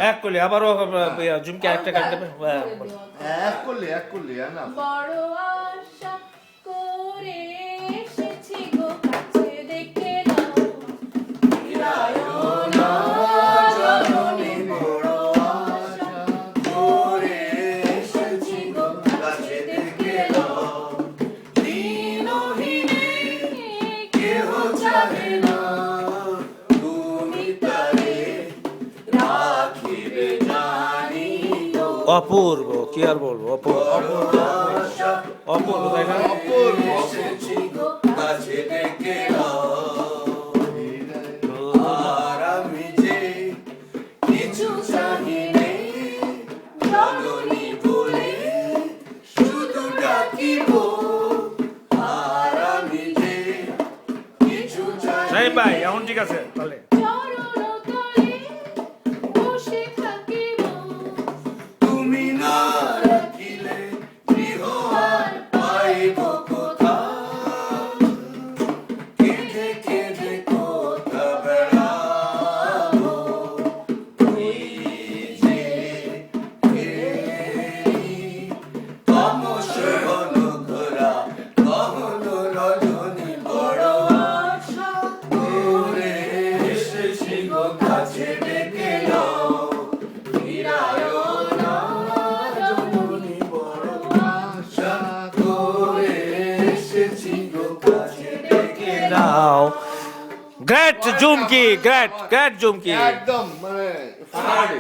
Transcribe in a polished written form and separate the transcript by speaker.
Speaker 1: এক করলে আবারও ঝুমকি একটা কাটতে
Speaker 2: এক করলে না
Speaker 3: বড় আশা করে এসেছি গো কাছে দেখে নাও
Speaker 2: না জননী বড় আশা করে এসেছি গো কাছে দেখে নাও দিনহীনে কেহ চাহে না তুমি তারে রাখিবে জানি
Speaker 1: অপূর্ব কি আর বলবো অপূর্ব অপূর্ব তাই না
Speaker 2: এসেছি গো কাছে দেখে নাও আর আমি যে কিছু চাহি নেই জননী বলে শুধু ডাকিব আর আমি যে কিছু চাহি
Speaker 1: নাই ভাই এখন ঠিক আছে তাহলে
Speaker 3: চরণ তলে বসে থাকিব
Speaker 2: তুমি না রাখিলে গৃহ আর পাইব কোথা কেঁদে কেঁদে কোথা বেড়াবো তুই যে তমস ঘন ঘোরা গহন রজনী বড় আশা করে এসেছি গো কাছে ডেকে নাও ফিরায়ো না জননী বড় আশা করে এসেছি গো কাছে ডেকে
Speaker 1: নাও গ্রেট ঝুমকি গ্রেট ঝুমকি
Speaker 2: একদম মানে